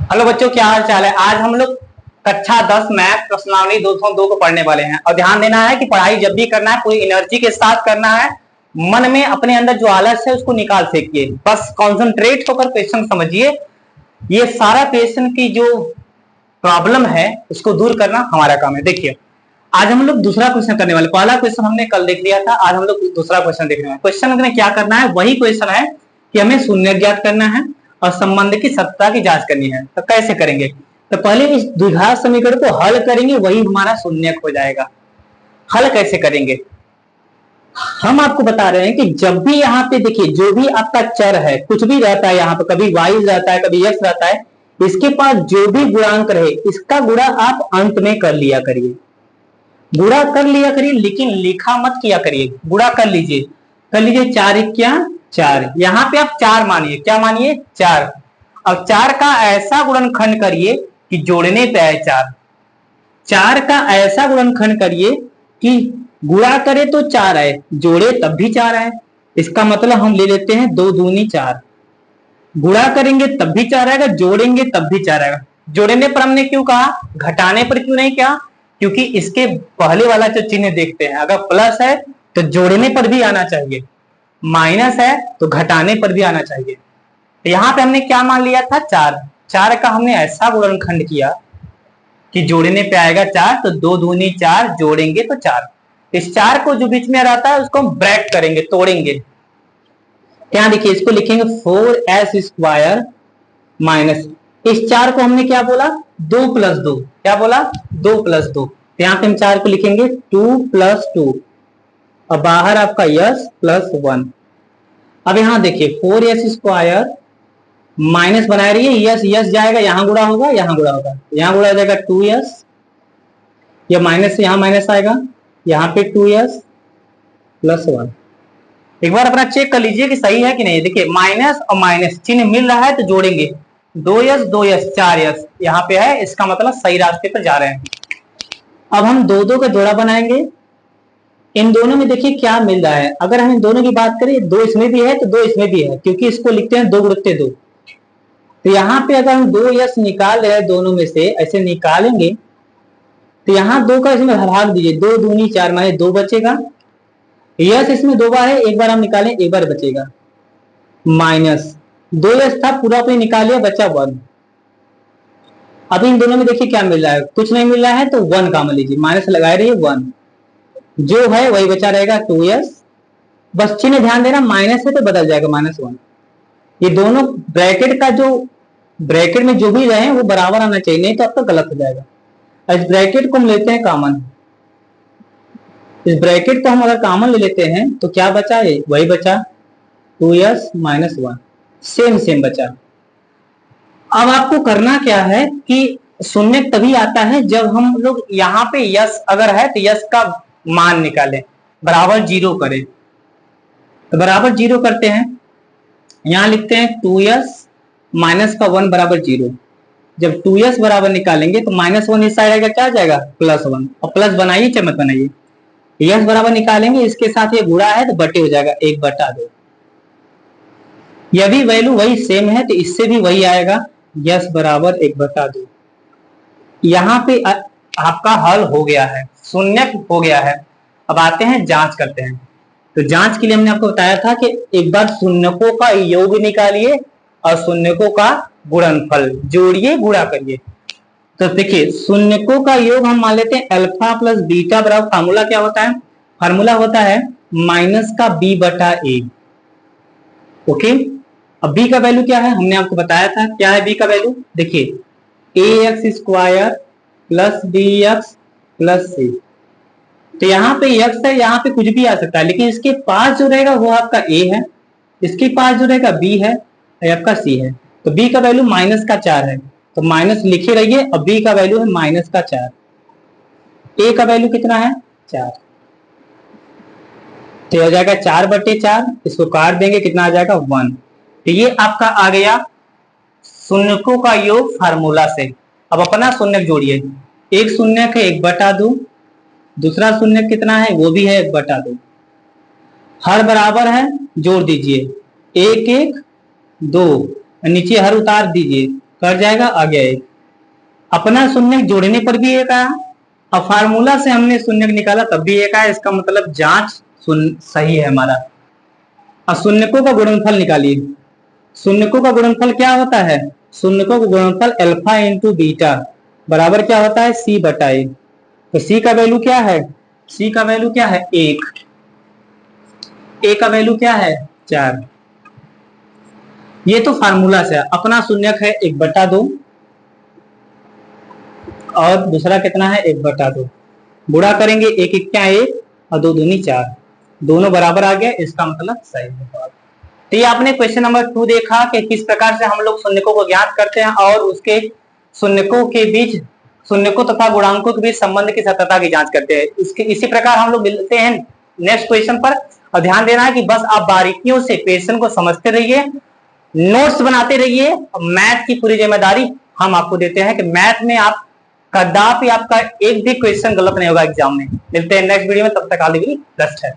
Hello बच्चों, क्या हाल चाल है। आज हम लोग कक्षा 10 मैथ प्रश्नावली 202 को पढ़ने वाले हैं। और ध्यान देना है कि पढ़ाई जब भी करना है पूरी एनर्जी के साथ करना है। मन में अपने अंदर जो आलस है उसको निकाल फेंकिए, बस कॉन्सेंट्रेट होकर क्वेश्चन समझिए। ये सारा क्वेश्चन की जो प्रॉब्लम है उसको दूर करना हमारा काम है। देखिए, आज हम लोग दूसरा क्वेश्चन करने वाले। पहला क्वेश्चन हमने कल देख लिया था, आज हम लोग दूसरा क्वेश्चन देखने वाले। क्वेश्चन में क्या करना है, वही क्वेश्चन है कि हमें शून्य ज्ञात करना है और संबंध की सत्ता की जांच करनी है। तो कैसे करेंगे? तो पहले इस द्विघात समीकरण को हल करेंगे, वही हमारा शून्य हो जाएगा। हल कैसे करेंगे हम आपको बता रहे हैं कि जब भी यहाँ पे देखिए, जो भी आपका चर है, कुछ भी रहता है यहाँ पे, कभी y रहता है, कभी x रहता है, इसके पास जो भी गुणांक रहे इसका गुणा आप अंत में कर लिया करिए। गुणा कर लिया करिए, लेकिन लिखा मत किया करिए। गुणा कर लीजिए 4 क्या 4। यहाँ पे आप 4 मानिए। क्या मानिए? 4। अब 4 का ऐसा गुणनखंड करिए कि जोड़ने पे आए 4। 4 का ऐसा गुणनखंड करिए कि गुणा करे तो 4 आए, जोड़े तब भी 4 आए। इसका मतलब हम ले लेते हैं 2 दूनी 4। गुणा करेंगे तब भी 4 आएगा, जोड़ेंगे तब भी 4 आएगा। जोड़ने पर हमने क्यों कहा, घटाने पर क्यों नहीं कहा? क्योंकि इसके पहले वाला जो चिन्ह देखते हैं, अगर प्लस है तो जोड़ने पर भी आना चाहिए, माइनस है तो घटाने पर भी आना चाहिए। तो यहाँ पे हमने क्या मान लिया था? 4। 4 का हमने ऐसा गुणनखंड किया कि जोड़ने पे आएगा 4, तो 2 दूनी 4, जोड़ेंगे तो 4। इस 4 को जो बीच में रहता है उसको हम ब्रैकेट करेंगे, तोड़ेंगे। क्या देखिए, इसको लिखेंगे 4s² माइनस, इस 4 को हमने क्या बोला? 2 + 2। क्या बोला? 2 + 2। यहाँ पे हम 4 को लिखेंगे 2 + 2 और बाहर आपका s + 1। अब यहाँ देखिए 4s² माइनस बनाए रहिए, यस जाएगा, यहाँ गुणा होगा, यहाँ गुणा होगा, यहाँ गुणा हो जाएगा 2s, यह माइनस से यहाँ माइनस आएगा, यहाँ पे 2s + 1। एक बार अपना चेक कर लीजिए कि सही है कि नहीं। देखिए, माइनस और माइनस चिन्ह मिल रहा है तो जोड़ेंगे, 2s 2s 4s यहाँ पे है, इसका मतलब सही रास्ते पर जा रहे हैं। अब हम दो का जोड़ा बनाएंगे। इन दोनों में देखिए क्या मिल रहा है। अगर हम इन दोनों की बात करें, 2 इसमें भी है तो 2 इसमें भी है, क्योंकि इसको लिखते हैं 2 × 2। तो यहाँ पे अगर हम 2s निकाल रहे हैं, दोनों में से ऐसे निकालेंगे तो यहाँ 2 का इसमें भाग दीजिए, 2 दूनी 4 माने 2 बचेगा। यस इसमें 2 बार है, एक बार हम निकालें, एक बार बचेगा, माइनस 2s था पूरा अपने निकालिए, बचा 1। अब इन दोनों में देखिए क्या मिल रहा है, कुछ नहीं मिल रहा है तो 1 कॉमन लीजिए, माइनस लगाए रहिए 1, जो है वही बचा रहेगा 2s। बस चिन्ह ध्यान देना, माइनस है तो बदल जाएगा -1। ये दोनों ब्रैकेट का जो ब्रैकेट में जो भी रहे वो बराबर आना चाहिए, नहीं तो आपका गलत हो जाएगा। इस ब्रैकेट को हम लेते हैं कॉमन, इस ब्रैकेट को हम अगर कॉमन ले लेते हैं तो क्या बचा है? वही बचा 2s - 1, सेम बचा। अब आपको करना क्या है कि शून्य तभी आता है जब हम लोग यहाँ पे यस अगर है तो यस का मान निकालें, बराबर 0 करें। तो बराबर 0 करते हैं, यहां लिखते हैं 2s - 1 बराबर 0। जब 2s बराबर निकालेंगे तो -1 इस साइड आएगा, क्या जाएगा? +1। और प्लस बनाइए चाहे मत बनाइए, यस बराबर निकालेंगे, इसके साथ ये गुणा है तो बटे हो जाएगा 1/2। यह भी वैल्यू वही सेम है तो इससे भी वही आएगा, यस बराबर 1/2। यहाँ पे आपका हल हो गया है, शून्य हो गया है। अब आते हैं जांच करते हैं। तो जांच के लिए हमने आपको बताया था कि एक बार शून्यकों का योग निकालिए और शून्यकों का गुणनफल जोड़िए, गुणा करिए। तो देखिए, शून्यकों का योग हम मान लेते हैं अल्फा + बीटा बराबर, फार्मूला क्या होता है? फार्मूला होता है -b/a। ओके, अब b का वैल्यू क्या है हमने आपको बताया था, क्या है b का वैल्यू? देखिए, ax² + bx + c। तो यहाँ पे x है, यहाँ पे कुछ भी आ सकता है, लेकिन इसके पास जो रहेगा वो आपका a है, इसके पास जो रहेगा b है और आपका c है। तो b का वैल्यू -4 है, तो माइनस लिखे रहिए। अब b का वैल्यू है -4, a का वैल्यू कितना है? 4। तो हो जाएगा 4/4, इसको काट देंगे, कितना आ जाएगा? 1। तो ये आपका आ गया शून्यकों का योग फार्मूला से। अब अपना शून्य जोड़िए, एक शून्य है 1/2, दूसरा शून्य कितना है? वो भी है 1/2। हर बराबर है, जोड़ दीजिए, 1 1 2 नीचे हर उतार दीजिए, कर जाएगा आगे एक। अपना शून्य जोड़ने पर भी एक आया, अब फार्मूला से हमने शून्य निकाला तब भी एक आया, इसका मतलब जांच सही है हमारा। अब शून्यकों का गुणनफल निकालिए। शून्यकों का गुणनफल क्या होता है? शून्यकों का गुणनफल अल्फा इंटू बीटा बराबर क्या होता है? सी बटा ए। तो सी का वैल्यू क्या है? सी का वैल्यू क्या है? 1। ए का वैल्यू क्या है? 4। ये तो फार्मूला से। अपना शून्यक है 1/2 और दूसरा कितना है? 1/2। गुणा करेंगे 1 1 क्या 1 और 2 दूनी 4, दोनों बराबर आ गया, इसका मतलब सही है। तो ये आपने क्वेश्चन नंबर 2 देखा कि किस प्रकार से हम लोग शून्यकों को ज्ञात करते हैं और उसके शून्यकों के बीच, शून्यकों तथा गुणांकों के बीच संबंध की सत्यता की जांच करते हैं। इसी प्रकार हम लोग मिलते हैं नेक्स्ट क्वेश्चन पर। और ध्यान देना है कि बस आप बारीकियों से क्वेश्चन को समझते रहिए, नोट्स बनाते रहिए। मैथ की पूरी जिम्मेदारी हम आपको देते हैं कि मैथ में आप कदापि आपका एक भी क्वेश्चन गलत नहीं होगा एग्जाम में। मिलते हैं नेक्स्ट वीडियो में, तब तक ऑल द बेस्ट है।